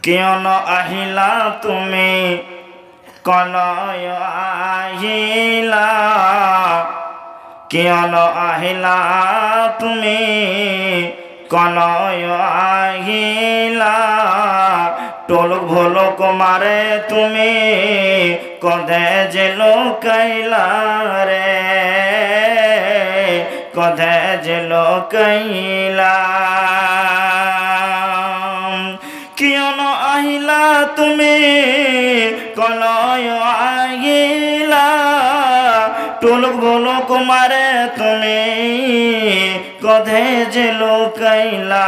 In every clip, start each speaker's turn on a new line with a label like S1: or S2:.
S1: কেন আহিলা তুমি কলয় আহিলা কেন আহিলা তুমি কলয় আহিলা টোলক ভোলক মারে তুমি কদে যে লোকাইলা রে কদে যে লোকাইলা কেন আহিলা তুমি কলয় আহিলা টোলক ভোলক মারে তুমি কদে যে লোকাইলা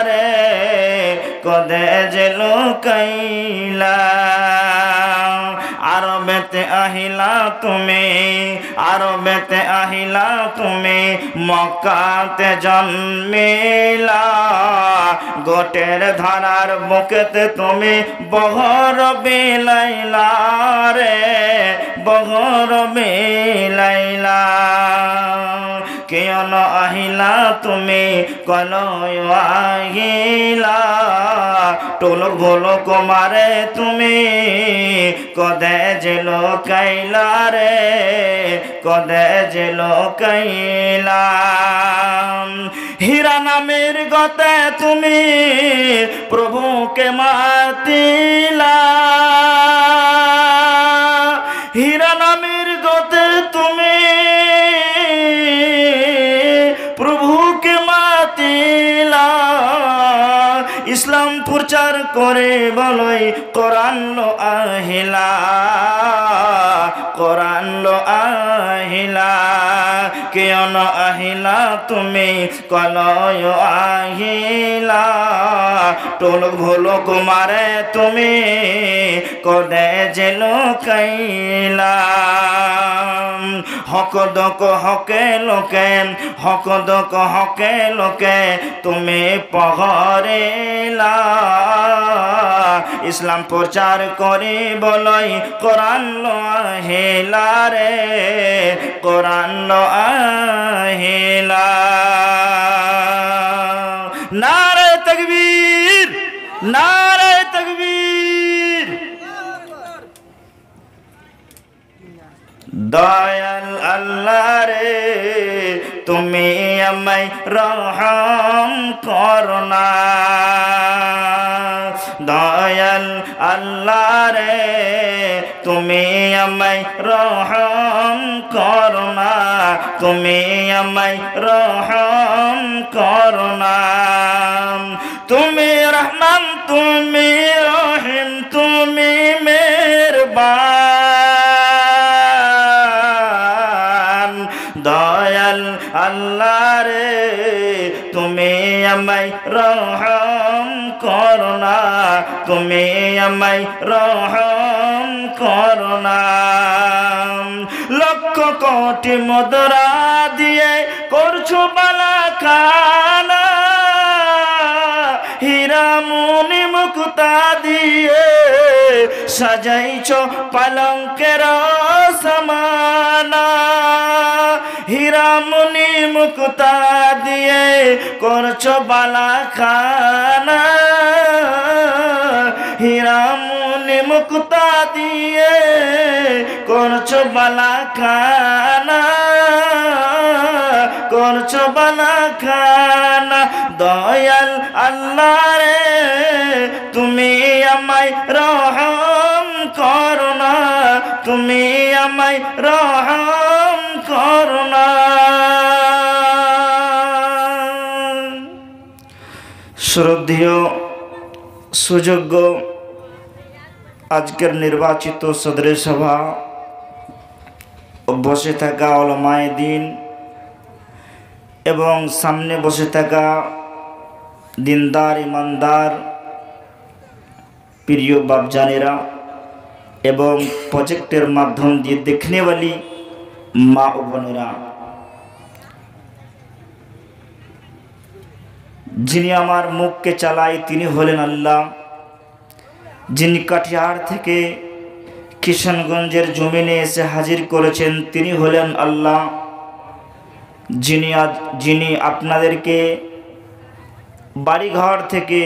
S1: রে কদে যে লোকাইলা আরবেতে আহিলা তুমি আরবেতে আহিলা তুমি মক্কাতে জন্মিলা গোটের ধারার বুকেতে তুমি বহর বিলাইলা রে বহর বিলাইলা কেন আহিলা তুমি কলয় আহিলা টোলক ভোলক মারে তুমি কদে যে লোকাইলা রে কদে যে লোকাইলা হীরা নামের গতে তুমি প্রভুকে মাতিলা হীরা নামের গতে তুমি প্রভুকে মাতিলা ইসলাম প্রচার করে বলই কোরআন লো আহিলা কোরআন লো আহিলা কেন আহিলা তুমি কলয় আহিলা টোলক ভোলক মারে তুমি কদে যে লোকাইলা হক দক হকে লোকে হক দক হকে লোকে তুমি পহরেলা ইসলাম প্রচার করি বলই কোরআন লো আহিলা রে কোরআন লো আহিলা নারে তাকবীর নারে তাকবীর দয়াল আল্লাহ রে তুমি আমায় রহম করনা দয়াল আল্লাহ রে তুমি আমায় রহম করনা তুমি আমায় রহম করনা তুমি রহমান তুমি রহিম তুমি মেহেরবান দয়াল আল্লাহ রে তুমি আমায় রহম করনা তুমি আমায় রহম করনা লক্ষ কোটি মুদ্রা দিয়ে করছো বালা খানা হীরা মনি মুক্তা দিয়ে সাজাইছো পালঙ্কের সমানা হীরা মনি মুক্তা দিয়ে করছো বালা খানা হীরা মনি মুক্তা দিয়ে করছো বালা খানা করছো বালা খানা দয়াল আল্লাহ রে তুমি আমায় রহম করনা তুমি আমায় রহম করনা শ্রদ্ধেয় সুযোগ্য আজকের নির্বাচিত সদরে সভা বসে থাকা উলামায়ে দ্বীন এবং সামনে বসে থাকা দিনদার ইমানদার প্রিয় বাপজানেরা এবং প্রজেক্টের মাধ্যম দিয়ে দেখনেওয়ালি মা ও বোনেরা, যিনি আমার মুখকে চালায় তিনি হলেন আল্লাহ। যিনি কাটিহার থেকে কিশনগঞ্জের জমিনে এসে হাজির করেছেন তিনি হলেন আল্লাহ। যিনি আপনাদেরকে বাড়িঘর থেকে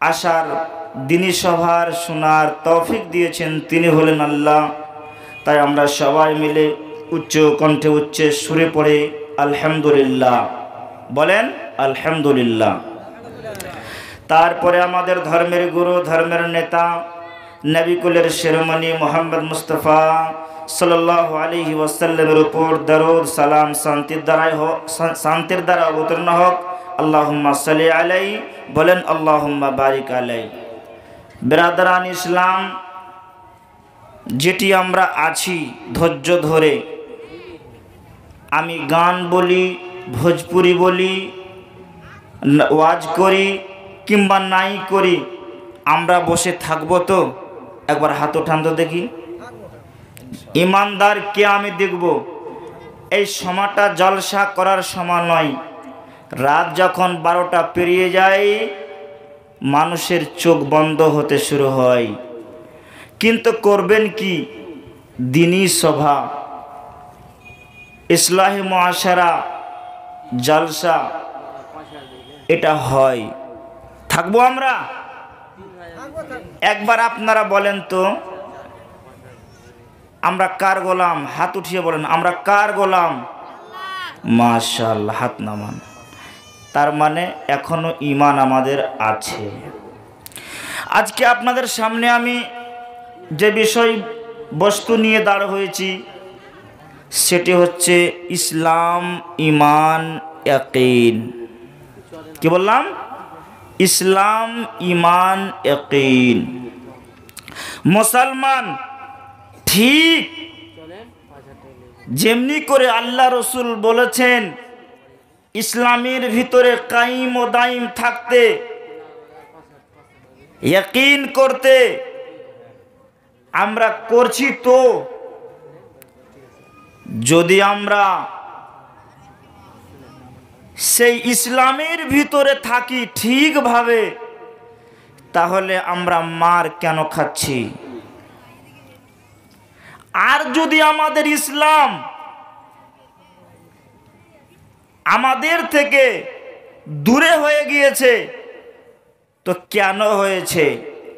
S1: আসার দিনী সভার শোনার তৌফিক দিয়েছেন তিনি হলেন আল্লাহ। তাই আমরা সবাই মিলে উচ্চ কণ্ঠে উচ্চ সুরে পড়ে আলহামদুলিল্লাহ বলেন, আলহামদুলিল্লাহ। তারপরে আমাদের ধর্মের গুরু, ধর্মের নেতা, নবিকুলের শিরোমণি মুহাম্মদ মুস্তাফা সাল্লাল্লাহু আলাইহি ওয়াসাল্লামের উপর দরুদ সালাম শান্তির দ্বারা অবতীর্ণ হোক। আল্লাহুম্মা সাল্লি আলাইহি বলেন, আল্লাহুম্মা বারিক আলাইহি। বিরাদরান ইসলাম, যেটি আমরা আছি ধৈর্য ধরে, আমি গান বলি, ভোজপুরি বলি, ওয়াজ করি কিংবা নাই করি, আমরা বসে থাকবো তো? একবার হাত ওঠান তো দেখি। ইমানদার কে আমি দেখব। এই সময়টা জলসা করার সময় নয়। রাত যখন 12টা পেরিয়ে যায় মানুষের চোখ বন্ধ হতে শুরু হয়। কিন্তু করবেন কি? দিনী সভা, ইসলাহি মুআশারা, জলসা এটা হয়। থাকবো আমরা? একবার আপনারা বলেন তো, আমরা কার গোলাম? হাত উঠিয়ে বলেন, আমরা কার গোলাম? মাশাআল্লাহ, হাত নামান। তার মানে এখনো ঈমান আমাদের আছে। আজকে আপনাদের সামনে আমি যে বিষয় বস্তু নিয়ে দাঁড় হয়েছি সেটি হচ্ছে ইসলাম, ঈমান, ইয়াকিন। কি বললাম? ইসলাম, ঈমান, ইয়াকিন। মুসলমান ঠিক যেমনি করে আল্লাহ রসুল বলেছেন ইসলামের ভিতরে কায়েম ও দায়েম থাকতে, ইয়াকিন করতে, আমরা করছি তো? যদি আমরা সেই ইসলামের ভিতরে থাকি ঠিকভাবে, তাহলে আমরা মার কেন খাচ্ছি? আর যদি আমাদের ইসলাম আমাদের থেকে দূরে হয়ে গিয়েছে, তো কেন হয়েছে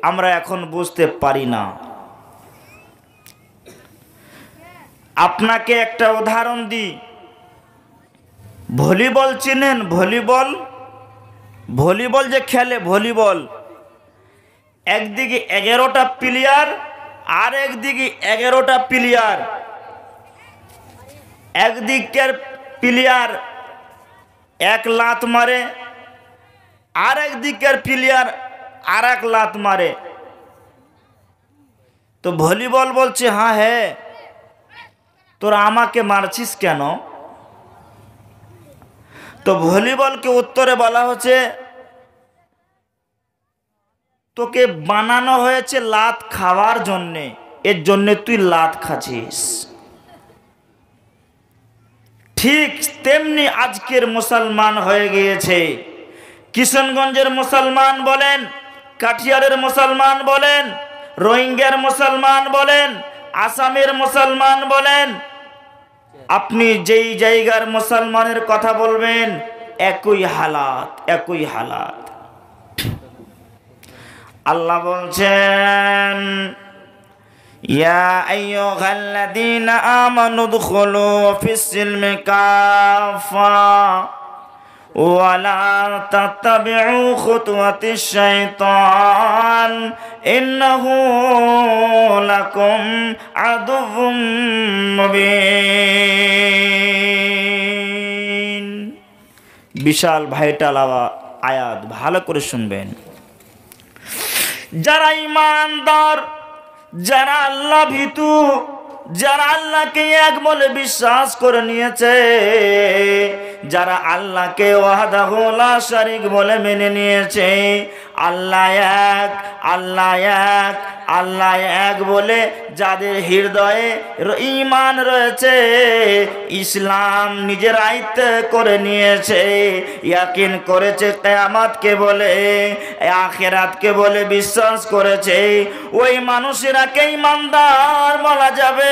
S1: আমরা এখন বুঝতে পারি না। আপনাকে একটা উদাহরণ দিই। ভলিবল চেনেন? ভলিবল, ভলিবল যে খেলে, ভলিবল, একদিকে 11টা প্লেয়ার আর একদিকে 11টা প্লেয়ার। একদিকের প্লেয়ার এক লাত মারে, আর একদিকের প্লেয়ার আর এক লাত মারে। তো ভলিবল বলছে, হ্যাঁ হ্যাঁ, তোরা আমাকে মারছিস কেন? তো ভলিবলকে উত্তরে বলা হচ্ছে, তোকে বানানো হয়েছে লাত খাওয়ার জন্যে, এর জন্যে তুই লাত খাচ্ছিস। ঠিক তেমনি আজকের মুসলমান হয়ে গিয়েছে। কিশনগঞ্জের মুসলমান বলেন, কাঠিয়ারের মুসলমান বলেন, রোহিঙ্গার মুসলমান বলেন, আসামের মুসলমান বলেন, আপনি যেই জায়গার মুসলমানের কথা বলবেন একই হালাত, একই হালাত। আল্লাহ বলছেন, ইয়া আইয়ুহাল্লাযীনা আমানু দুখুলু ফিস-সিলমি কাফা ওয়া লা তাত্তাবিউ খুতুওয়াতিশ শাইতান ইন্নাহু লাকুম আদুউম মুবিন। বিশাল ভাইটাল আয়াত, ভালো করে শুনবেন। যারা ঈমানদার, যারা আল্লাহ ভীতু, যারা আল্লাহকে এক বলে বিশ্বাস করে নিয়েছে, যারা আল্লাহকে ওয়াহদাহু লা শারীক বলে মেনে নিয়েছে, আল্লাহ এক, আল্লাহ এক, আল্লাহ এক বলে যাদের হৃদয়ে ঈমান রয়েছে, ইসলাম নিজের আয়ত্তে করে নিয়েছে, ইয়াকিন করেছে, কিয়ামতকে বলে, আখিরাতকে বলে বিশ্বাস করেছে, ওই মানুষেরাকে ঈমানদার বলা যাবে,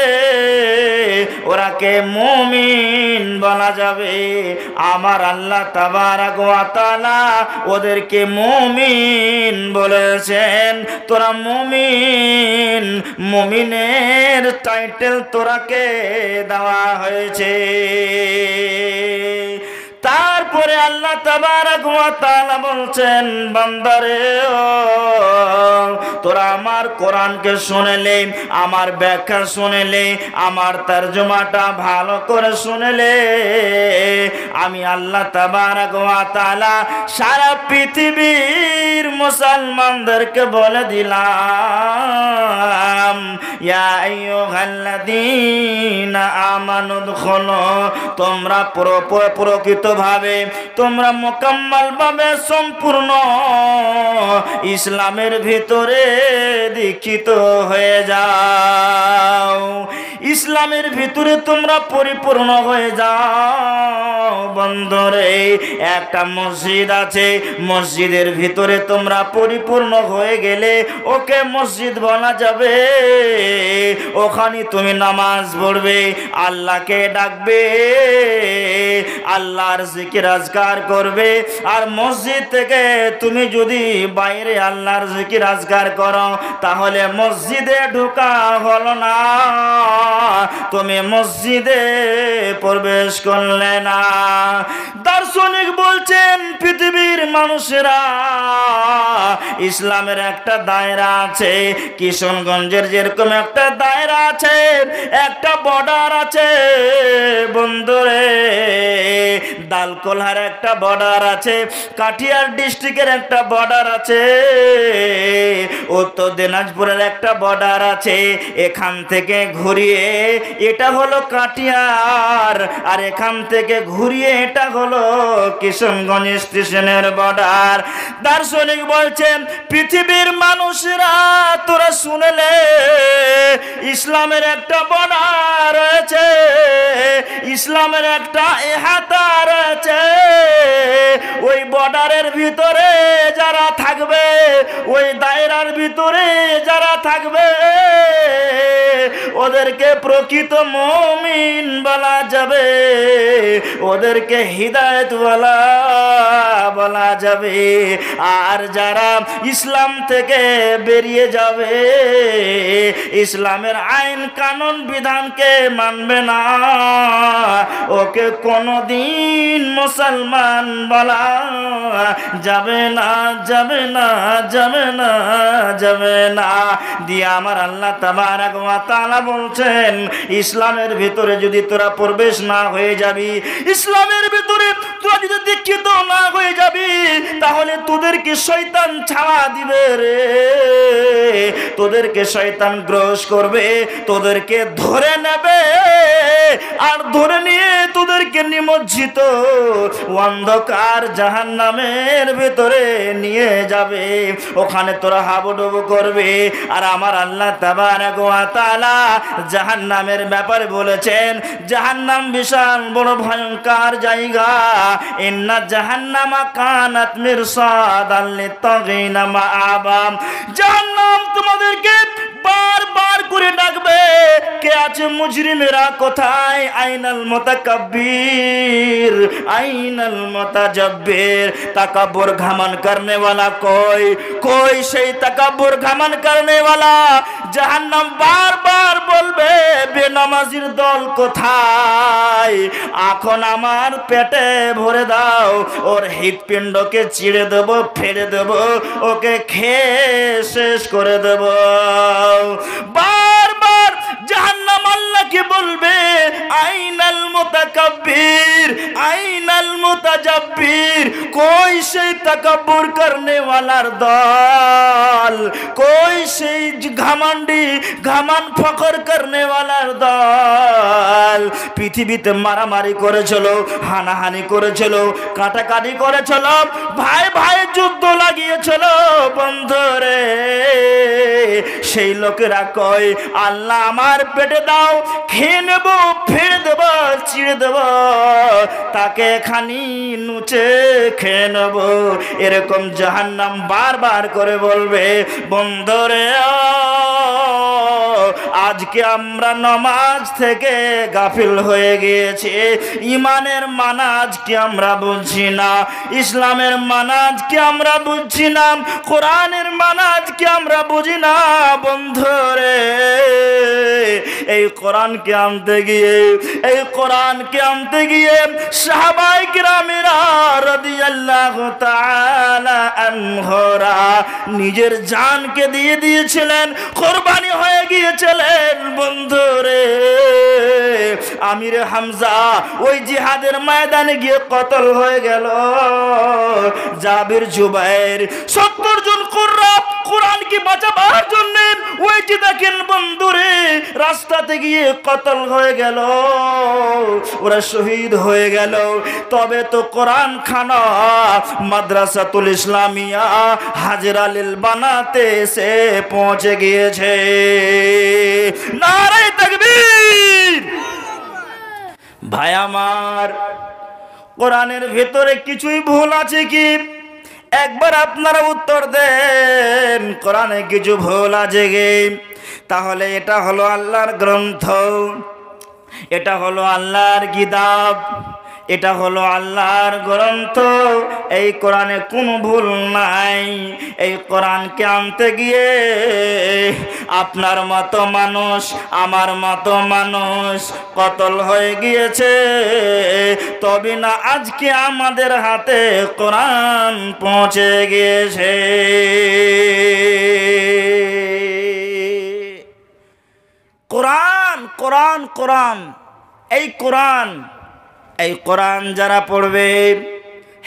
S1: ওরাকে মুমিন বলা যাবে। আমার আল্লাহ তাবারাক ওয়া তাআলা ওদেরকে মুমিন বলেছেন তোরা মুমিন, মুমিনের টাইটেল তোরাকে দেওয়া হয়েছে। তারপরে আল্লাহ তাবারক ওয়া তাআলা বলছেন বান্দারে তোরা আমার কোরআনকে শুনলে, আমার ব্যাখ্যা শুনলে, আমার তরজমাটা ভালো করে শুনলে, আমি আল্লাহ তাবারক ওয়া তাআলা সারা পৃথিবীর মুসলমানদেরকে বলে দিলাম ইয়া আইয়ুহাল্লাযীনা আমানু দুখুলু, তোমরা প্রকৃতভাবে তোমরা মোকাম্মল ভাবে সম্পূর্ণ ইসলামের ভিতরে দীক্ষিত হয়ে যাও, ইসলামের ভিতরে তোমরা পরিপূর্ণ হয়ে যাও। বন্ধুরে একটা মসজিদ আছে, মসজিদের ভিতরে তোমরা পরিপূর্ণ হয়ে গেলে ওকে মসজিদ বলা যাবে। ওখানে তুমি নামাজ পড়বে, আল্লাহকে ডাকবে, আল্লাহর জিকির আজকার করবে। আর মসজিদ থেকে তুমি যদি বাইরে আল্লাহর জিকির আজকার করো তাহলে মসজিদে ঢোকা হলো না, তুমি মসজিদে প্রবেশ করলে না। দার্শনিক বলছেন পৃথিবীর মানুষেরা ইসলামের একটা দায়রা আছে, কিশোরগঞ্জের যেরকম একটা দায়রা আছে, একটা বর্ডার আছে। বন্ধুরে দালকোলহার একটা বর্ডার আছে, কাঠিয়ার ডিস্ট্রিক্টের একটা বর্ডার আছে, উত্তর দিনাজপুরের একটা বর্ডার আছে। এখান থেকে ঘুরিয়ে এটা হলো কাঠিয়ার, আর এখান থেকে ঘুরিয়ে এটা হলো কিশোরগঞ্জ স্টেশনের বর্ডার। দার্শনিক বলছেন পৃথিবীর মানুষরা তোরা শুনলে ইসলামের একটা বর্ডার রয়েছে, ইসলামের একটা এহাতা রয়েছে। ওই বর্ডারের ভিতরে যারা থাকবে, ওই দায়রার ভিতরে যারা থাকবে, ওদেরকে প্রকৃত মুমিন বলা যাবে, ওদেরকে হিদায়াতওয়ালা বলা যাবে। আর যারা ইসলাম থেকে বেরিয়ে যাবে, ইসলামের আইন কানুন বিধানকে মানবে না, ওকে কোনদিন মুসলমান বলা যাবে না, যাবে না, যাবে না, যাবে না। দিয়ে আমার আল্লাহ তাবারক ওয়া তাআলা বলছেন ইসলামের ভিতরে যদি তোরা প্রবেশ না হয়ে যাবি, ইসলামের ভিতরে তোরা যদি দীক্ষিত না হয়ে যাবি, তাহলে তোদেরকে শয়তান ছাওয়া দিবে রে, তোদেরকে শয়তান গ্রাস করবে, তোদেরকে ধরে নেবে, আর ধরে নিয়ে তোদেরকে নিমজ্জিত অন্ধকার জাহান্নামের ভিতরে নিয়ে যাবে। ওখানে তোরা হাবুডুবু করবে। আর আমার আল্লাহ তাবারক ওয়া তাআলা জাহান্নামের ব্যাপারে বলেছেন জাহান্নাম বিশাল বড় ভয়ঙ্কর জায়গা। ইন্না জাহান্নামা কানাত মিরসাদাল লিত্তাগিনা মাআবা, জাহান্নাম তোমাদেরকে বারবার করে ডাকবে, কে আছে মুজরিমেরা কোথায়? আইনাল মুতাকাব্বির, আইনাল মুতাজাব্বির, তাকাব্বুর ঘমন करने वाला कोई সেই তাকাব্বুর ঘমন करने वाला। জাহান্নাম বারবার বলবে বেনামাজির দল কোথায়? এখন আমার পেটে ভরে দাও, ওর হৃৎপিণ্ডকে চিড়ে দেব, ফেলে দেব, ওকে খেয়ে শেষ করে দেব। বারবার জাহান্নাম আল্লাহকে বলবে আইনাল মুতাকাব্বির, আইনাল মুতাজাব্বির, কই সেই তাকাব্বুর करने वालाর দল, কই সেই ঘমন্ডি ঘমন ফখর करने वालाর দল? পৃথিবীতে মারামারি করেছিল, হানাহানি করেছিল, কাটাকাটি করেছিল, ভাই ভাই যুদ্ধ লাগিয়েছিল। বন্ধুরে সেই লোকেরা কয় আল্লাহ আমার পেটে দাও, খেয়ে নেব, ফেলে দেব, চিড়ে দেব, তাকে খানি নুচে খেয়ে নেব। এরকম জাহান্নাম বারবার করে বলবে। বন্ধুরে আজকে আমরা নামাজ থেকে গাফিল হয়ে গিয়েছি, ইমানের মানা আজকে আমরা বুঝছি না, ইসলামের মানা আজকে আমরা বুঝছি না, কোরআনের মানা আজকে আমরা বুঝি না। বন্ধুরে, এই কোরআনকে আনতে গিয়ে সাহাবায়ে কিরামেরা রাদিয়াল্লাহু তাআলা আনহুরা নিজের জানকে দিয়ে দিয়েছিলেন, কোরবানি হয়ে গিয়েছিলেন। বন্ধুরে, আমির হামজা ওই জিহাদের ময়দানে গিয়ে কতল হয়ে গেল। জাবির, জুবাইর 70 জন কুররা কোরআনকে বাঁচাবার জন্য ওই যে দেখেন বন্ধুরে রাস্তাতে গিয়ে কতল হয়ে গেল, ওরা শহীদ হয়ে গেল। তবে তো কোরআন খানা মাদ্রাসাতুল ইসলামিয়া হাজরা লিল বানাতে এসে পৌঁছে গিয়েছে। নারে তাকবীর! ভাই আমার, কোরআনের ভিতরে কিছুই ভুল আছে কি? একবার আপনারা উত্তর দেন, কোরআনে কিছু ভুল আছে কি? তাহলে এটা হলো আল্লাহর গ্রন্থ, এটা হলো আল্লাহর কিতাব, এটা হলো আল্লাহর গ্রন্থ। এই কোরআনে কোনো ভুল নাই। এই কোরআনকে আনতে গিয়ে আপনার মতো মানুষ, আমার মতো মানুষ কতল হয়ে গিয়েছে। তবে না আজকে আমাদের হাতে কোরআন পৌঁছে গিয়েছে। কোরআন, কোরআন, কোরআন, এই কোরআন যারা পড়বে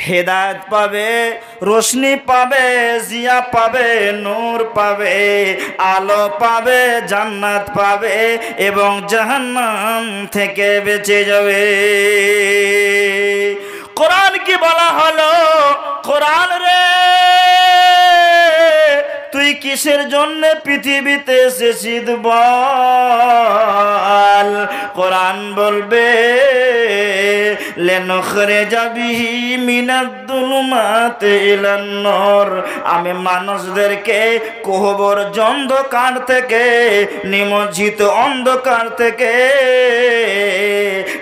S1: হেদায়েত পাবে, রোশনি পাবে, জিয়া পাবে, নূর পাবে, আলো পাবে, জান্নাত পাবে এবং জাহান্নাম থেকে বেঁচে যাবে। কোরআন কি বলা হলো? কোরআন রে, তুই কিসের জন্য পৃথিবীতে এসেছিস বল? কোরআন বলবে লিনুখরিজা বিহি মিনাদ-দুলুমাতি ইলান-নূর, আমি মানুষদেরকে কোহবর অন্ধকার থেকে, নিমজ্জিত অন্ধকার থেকে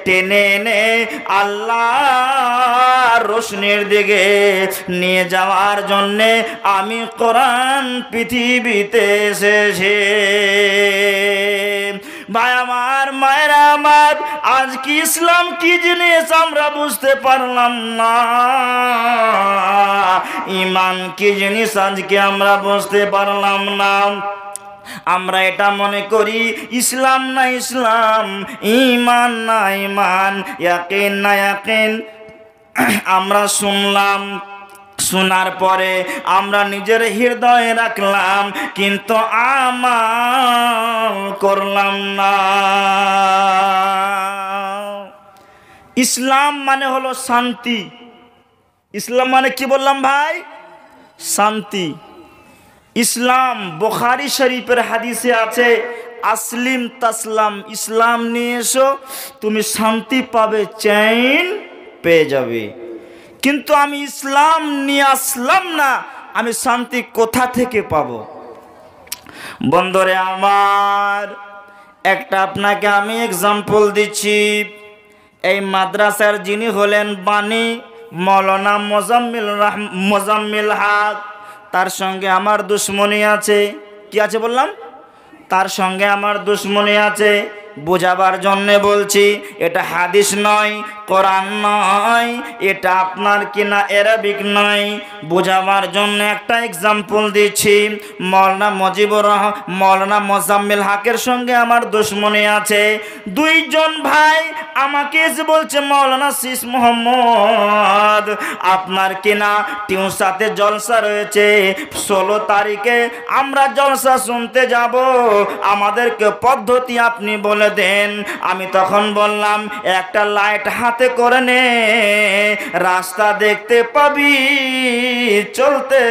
S1: টেনে এনে আল্লাহর রোশনির দিকে নিয়ে যাওয়ার জন্যে আমি কোরআন পৃথিবীতে এসেছে। ভাই আমার, মায়েরা আমার, আজ কি ইসলাম কি জিনিস আমরা বুঝতে পারলাম না। ঈমান কি জিনিস আজকে আমরা বুঝতে পারলাম না। আমরা এটা মনে করি ইসলাম না ইসলাম, ঈমান না ঈমান, ইয়াকিন না ইয়াকিন। আমরা শুনলাম, শোনার পরে আমরা নিজের হৃদয়ে রাখলাম, কিন্তু আমল করলাম না। ইসলাম মানে হলো শান্তি। ইসলাম মানে কি বললাম ভাই? শান্তি। ইসলাম বুখারী শরীফের হাদিসে আছে, আসলিম তাসলাম, ইসলাম নিয়ে এসো তুমি শান্তি পাবে, চैन পেয়ে যাবে। কিন্তু আমি ইসলাম নিয়ে আসলাম না, আমি শান্তি কোথা থেকে পাবো? বন্ধুরে আমার, একটা আপনাকে আমি এক্সাম্পল দিচ্ছি। এই মাদ্রাসার যিনি হলেন বাণী, মৌলানা মোজাম্মিল হক, তার সঙ্গে আমার দুশ্মনী আছে। কি আছে বললাম? তার সঙ্গে আমার দুশ্মনী আছে। বোঝাবার জন্যে বলছি, এটা হাদিস নয়, কোরআন নয়, এটা আপনার কিনা অ্যারাবিক নয়। বোঝাবার জন্য একটা এক্সাম্পল দিচ্ছি। মৌলানা মোজাম্মিল হকের সঙ্গে আমার দুশ্মনী আছে। দুইজন ভাই আমাকে এসে বলছে, মৌলানা শীষ মোহাম্মদ, আপনার কিনা টিউসাতে জলসা রয়েছে, 16 তারিখে আমরা জলসা শুনতে যাব, আমাদেরকে পদ্ধতি আপনি বলে করে দেন। আমি তখন বললাম একটা লাইট হাতে করে নে, রাস্তা দেখতে পাবি, চলতে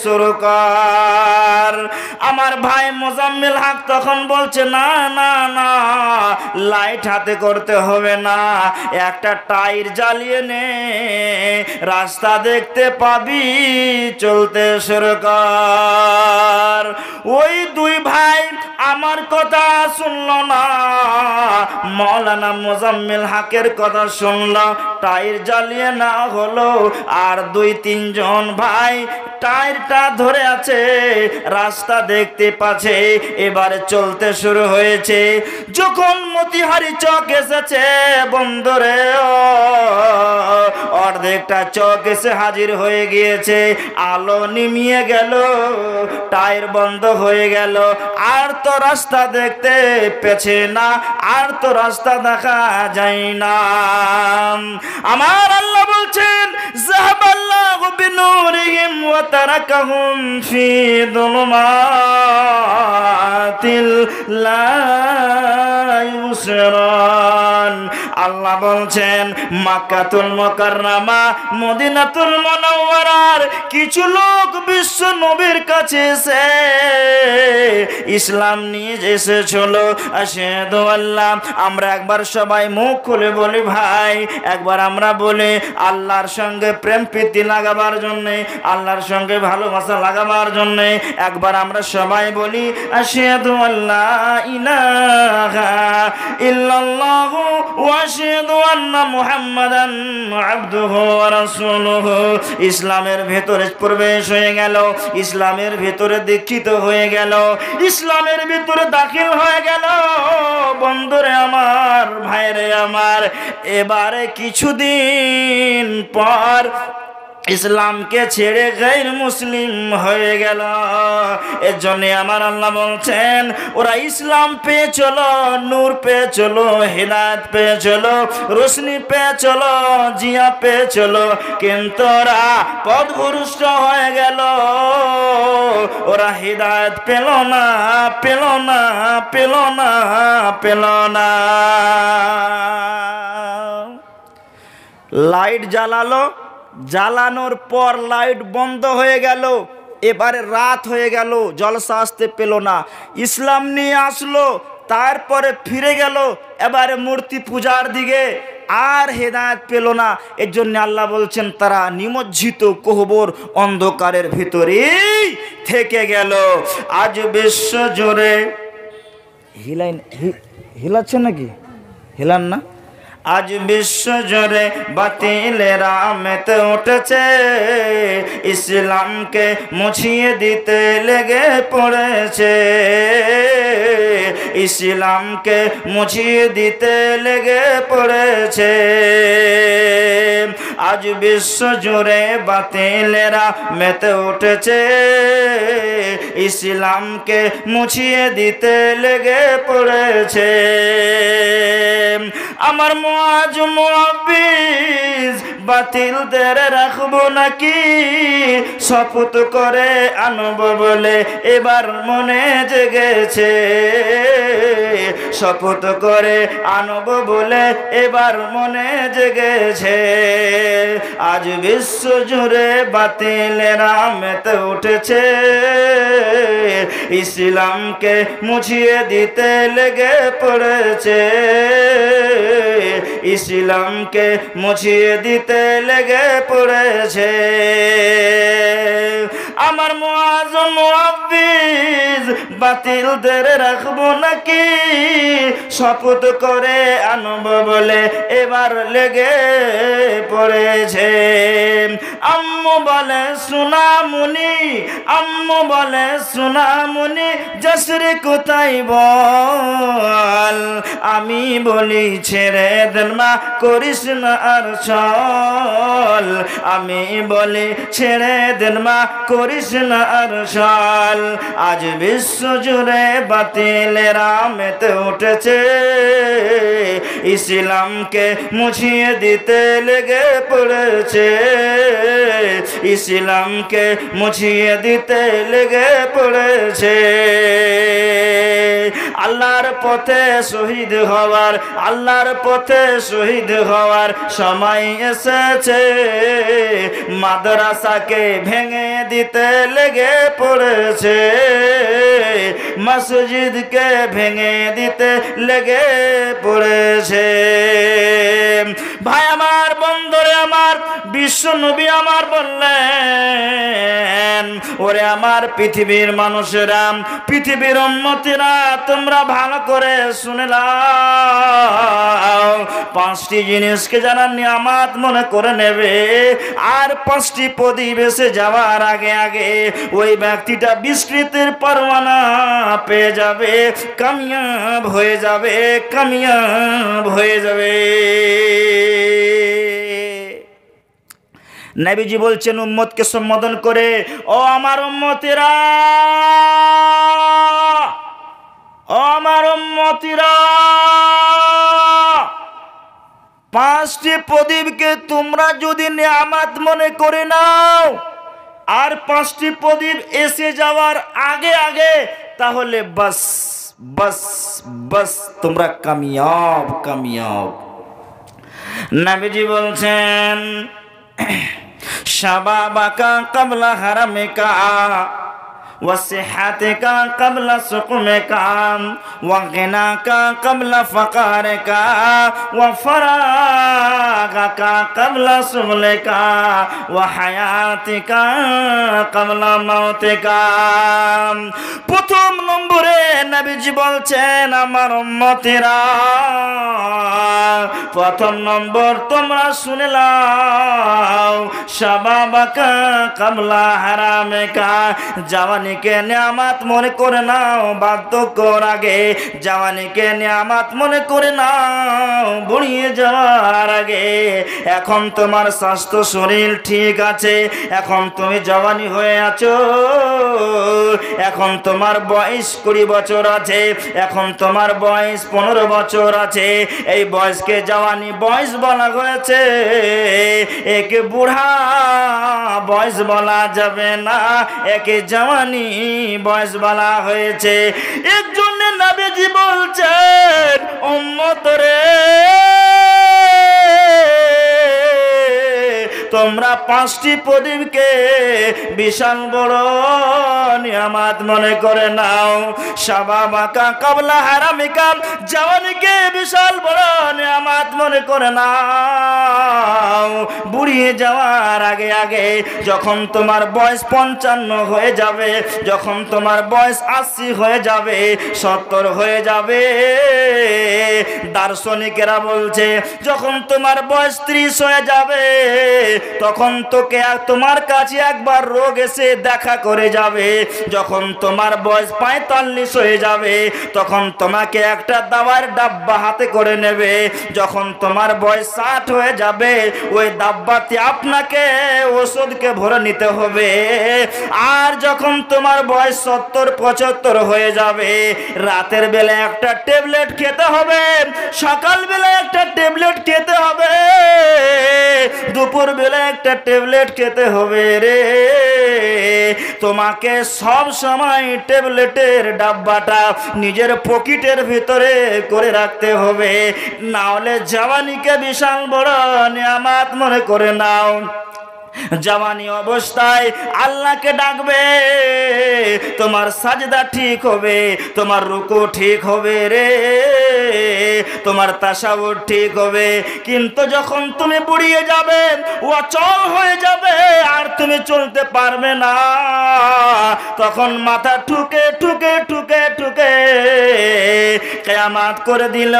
S1: শুরু কর। আমার ভাই মোজাম্মেল হক তখন বলছে না না না, লাইট হাতে করতে হবে না, একটা টায়ার জ্বালিয়ে নে, রাস্তা দেখতে পাবি, চলতে শুরু কর। ওই দুই ভাই আমার কথা শুনল না, মাওলানা মোজাম্মেল হকের কথা শুনল, টায়ার জ্বালিয়ে না হলো, আর দুই তিনজন ভাই টায়ারটা ধরে আছে, রাস্তা দেখতে পাচ্ছে, এবারে চলতে শুরু হয়েছে। যখন মতিহারি চক এসেছে বন্দরে, অর্ধেকটা চক এসে হাজির হয়ে গিয়েছে, আলো নিমিয়ে গেল, টায়ার বন্ধ হয়ে গেল, আর তো রাস্তা দেখতে পেছে না, আর তো রাস্তা দেখা যায় না। আমার আল্লাহ বলছেন যাহাবাল্লাহু বিনূরিহিম ওয়া তারাকাহুম ফি যুলুমাতিল লা ইউসিরান। আল্লাহ বলছেন মক্কাতুল মুকাররমা মদিনাতুল মুনাওয়ারার কিছু লোক বিশ্ব নবীর কাছে এসে ইসলাম নিয়ে এসেছিল। আশহাদু আল্লাহ, আমরা একবার সবাই মুখ খুলে বলি ভাই, একবার আমরা বলি আল্লাহর সঙ্গে প্রেম প্রীতি লাগাবার জন্যে, আল্লাহর সঙ্গে ভালোবাসা লাগাবার জন্যে একবার আমরা সবাই বলি আশহাদু আল্লা ইলাহা ইল্লাল্লাহু ওয়া আশহাদু আন্না মুহাম্মাদান আবদুহু ওয়া রাসূলুহু। ইসলামের ভেতরে প্রবেশ হয়ে গেল, ইসলামের ভেতরে দীক্ষিত হয়ে গেল, ইসলামের ভিতরে দাখিল হয়ে গেল। বন্ধুরে আমার, ভাইরে আমার, এবারে কিছুদিন পর ইসলামকে ছেড়ে গায়র মুসলিম হয়ে গেল। এর জন্য আমার আল্লাহ বলছেন ওরা ইসলাম পেয়ে চলো, নূর পেয়ে চলো, হিদায়াত পেয়ে চলো, রোশনি পেয়ে চলো, জিয়া পেয়ে চলো, কিন্তু ওরা পথভ্রষ্ট হয়ে গেল, ওরা হিদায়াত পেল না, পেল না, পেল না, পেল না। লাইট জ্বালালো, জ্বালানোর পর লাইট বন্ধ হয়ে গেল, এবারে রাত হয়ে গেল, জলসা আসতে পেল না, ইসলাম নিয়ে আসলো, তারপরে ফিরে গেল এবারে মূর্তি পূজার দিকে, আর হেদায়েত পেল না। এর জন্য আল্লাহ বলছেন তারা নিমজ্জিত কোহবর অন্ধকারের ভিতরেই থেকে গেল। আজ বিশ্ব জুড়ে হিলাচ্ছে নাকি? হিলান না? আজ বিশ্ব জুড়ে বাতিলেরা মেতে উঠেছে, ইসলামকে মুছিয়ে দিতে লেগে পড়েছে, ইসলামকে মুছিয়ে দিতে লেগে পড়েছে। আজ বিশ্ব জুড়ে বাতিলেরা মেতে উঠেছে, ইসলামকে মুছিয়ে দিতে লেগে পড়েছে। আমার মুআজ মুআব্বিজ বাতিলদের রাখবো নাকি, শপথ করে আনব বলে এবার মনে জেগেছে, শপথ করে আনব বলে এবার মনে জেগেছে। আজ বিশ্ব জুড়ে বাতিলেরা মেতে উঠেছে, ইসলামকে মুছিয়ে দিতে লেগে পড়েছে, ইসলামকে মুছিয়ে দিতে লেগে পড়েছে। আমার মুআজ মুআব্বিজ বাতিলদের রাখবো নাকি, শপথ করে আনব বলে এবার লেগে পড়েছে। আম্মু বলে সোনামণি, আম্মু বলে সোনামণি, জসরে কোথায় বল, আমি বলি ছেড়ে দেন মা, করিস না আর চল, আমি বলি ছেড়ে দেন মা, করিস না আর চল। আজ বিশ্ব জুড়ে বাতিলেরা মেতে উঠেছে, ইসলামকে মুছিয়ে দিতে লেগে পড়েছে, ইসলামকে মুছিয়ে দিতে লেগে পড়েছে। আল্লাহর পথে শহীদ হওয়ার, আল্লাহর পথে শহীদ হওয়ার সময় এসেছে। মাদ্রাসাকে ভেঙে দিতে লেগে পড়েছে, মসজিদকে ভেঙে দিতে লেগে পড়েছে। ভাই আমার, বন্ধুরে আমার, বিশ্ব নবী আমার বললেন, ওরে আমার পৃথিবীর মানুষেরা, পৃথিবীর উম্মতিরা, তোমরা ভালো করে শুনে নাও। 5টি জিনিসকে যারা নিয়ামত মনে করে নেবে আর 5টি প্রতিবেশে যাওয়ার আগে আগে ওই ব্যক্তিটা বিস্কৃতির পরওয়ানা পেয়ে যাবে, কামিয়াব হয়ে যাবে, কামিয়াব হয়ে যাবে। নবীজি বলছেন উম্মতকে সম্বোধন করে, ও আমার উম্মতিরা, ও আমার উম্মতিরা, 5টি প্রদীপকে তোমরা যদি নিয়ামত মনে করে নাও আর 5টি প্রদীপ এসে যাওয়ার আগে আগে, তাহলে বাস বাস বাস তোমরা কামিয়াব, কামিয়াব। নবীজি বলছেন, শাবাবাকা ক্বাবলা হারামিকা وصحتك قبل سقمك وغناك قبل فقرك وفراغك قبل شغلك وحياتك قبل موتك। প্রথম নম্বরে নবীজি বলছেন, আমার উম্মতেরা, প্রথম নম্বর তোমরা শুনে নাও, শাবাবাকা ক্বাবলা হারামিকা, জওয়ানিকে নিয়ামত মনে করে নাও বার্ধক্যর আগে, জওয়ানিকে নিয়ামত মনে করে নাও বুড়িয়ে যাওয়ার আগে। এখন তোমার স্বাস্থ্য শরীর ঠিক আছে, এখন তুমি জওয়ানি হয়ে আছো, এখন তোমার বয়স 20 বছর আছে, এখন তোমার বয়স 15 বছর আছে, এই বয়সকে জওয়ানি বয়স বলা হয়েছে, একে বুড়া বয়স বলা যাবে না, একে জওয়ানি বয়স বলা হয়েছে। এর জন্য নবীজি বলছেন, উম্মতরে, তোমরা 5টি প্রদীপকে বিশাল বড় নিয়ামত মনে করে নাও। শাবাবাকা ক্বাবলা হারামিকা, জওয়ানিকে বিশাল বড় নিয়ামত মনে করে নাও বুড়িয়ে যাওয়ার আগে আগে। যখন তোমার বয়স 55 হয়ে যাবে, যখন তোমার বয়স 80 হয়ে যাবে, 70 হয়ে যাবে, দার্শনিকেরা বলছে যখন তোমার বয়স 30 হয়ে যাবে, তখন তোকে তোমার কাছে একবার রোগ এসে দেখা করে যাবে। যখন তোমার বয়স 45 হয়ে যাবে, তখন তোমাকে একটা দাওয়ার ডাব্বা হাতে করে নেবে। যখন তোমার বয়স 60 হয়ে যাবে, ওই ডাব্বাতে আপনাকে ওষুধকে ভরে নিতে হবে। আর যখন তোমার বয়স 70-75 হয়ে যাবে, রাতের বেলা একটা ট্যাবলেট খেতে হবে, সকাল বেলা একটা ট্যাবলেট খেতে হবে, দুপুর বেলা একটা ট্যাবলেট খেতে হবে রে। তোমাকে সব সময় ট্যাবলেটের ডাব্বাটা নিজের পকেটের ভিতরে করে রাখতে হবে, না হলে জওয়ানিকে বিশাল বড় নিয়ামত মনে করে নাও। জওয়ানি অবস্থায় আল্লাহকে ডাকবে, তোমার সাজদা ঠিক হবে, তোমার রুকু ঠিক হবে রে, তোমার তাশাহুদ ঠিক হবে। কিন্তু যখন তুমি বুড়িয়ে যাবে, অচল হয়ে যাবে, আর তুমি চলতে পারবে না, তখন মাথা ঠুকে ঠুকে ঠুকে ঠুকে কিয়ামত করে দিল,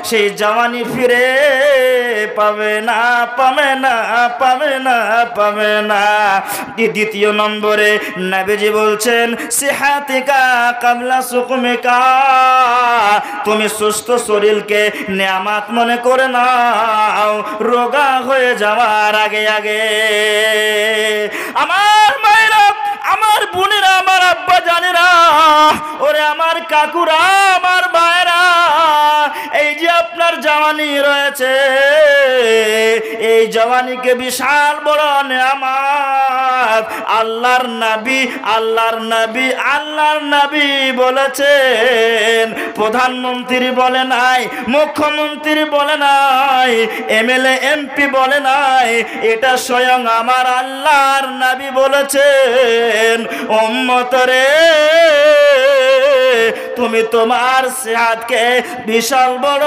S1: সেই জওয়ানি ফিরে পাবে না, পাবে না, পাবে না, পাবে না। দ্বিতীয় নম্বরে নবীজি বলছেন, সিহাতিকা ক্বাবলা সুকমিকা, তুমি সুস্থ শরীরকে নিয়ামত মনে করে নাও রোগা হয়ে যাওয়ার আগে আগে। আমার মায়েরা, আমার বোনেরা, আমার আব্বা জানেরা, ওরে আমার কাকুরা, আমার ভাইরা, এই যে আপনার জওয়ানি রয়েছে, এই জওয়ানিকে বিশাল বড় নেয়ামত। আল্লাহর নবী বলেছেন, প্রধানমন্ত্রী বলে নাই, মুখ্যমন্ত্রী বলে নাই, এমএলএ এমপি বলে নাই, এটা স্বয়ং আমার আল্লাহর নবী বলেছেন, উম্মত রে তুমি তোমার সেহাতকে বিশাল বড়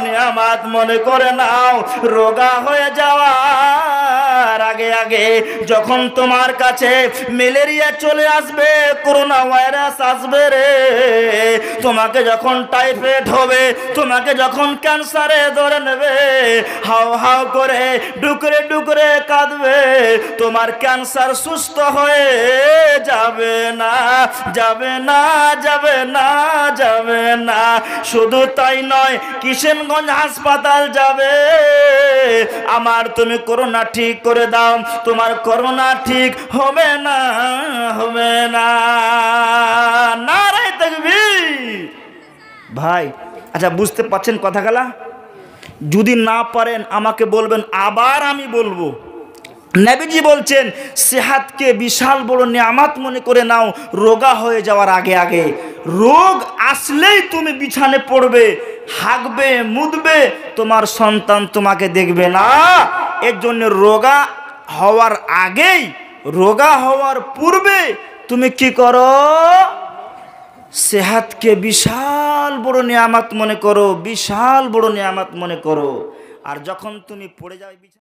S1: নিয়ামত মনে করে নাও। রোগা হয়ে যাওয়ার আগে আগে যখন তোমার কাছে ম্যালেরিয়া চলে আসবে, করোনা ভাইরাস আসবে রে, তোমাকে যখন টাইফয়েড হবে, তোমাকে যখন ক্যান্সারে ধরে নেবে, হাও হাও করে ডুকরে ডুকরে কাঁদবে, তোমার ক্যান্সার সুস্থ হয়ে যাবে না, যাবে না, যাবে না, যাবে না। শুধু তাই নয়, কিশনগঞ্জ হাসপাতাল যাবে, আমার তুমি করোনা ঠিক করে দাও, তোমার করোনা ঠিক হবে না, হবে না। নারায়ে তাকবীর। ভাই আচ্ছা বুঝতে পারছেন কথাগুলা? যদি না পারেন আমাকে বলবেন, আবার আমি বলবো। নবীজি বলছেন সেহাতকে বিশাল বড় নিয়ামত মনে করে নাও, রোগা হয়ে যাওয়ার আগে আগে। রোগ আসলেই তুমি বিছানে পড়বে, হাগবে, মুদবে, তোমার সন্তান তোমাকে দেখবে না। এর জন্য রোগা হওয়ার আগেই, রোগা হওয়ার পূর্বে তুমি কি করো? সেহাতকে বিশাল বড় নিয়ামত মনে করো, বিশাল বড় নিয়ামত মনে করো। আর যখন তুমি পড়ে যাবে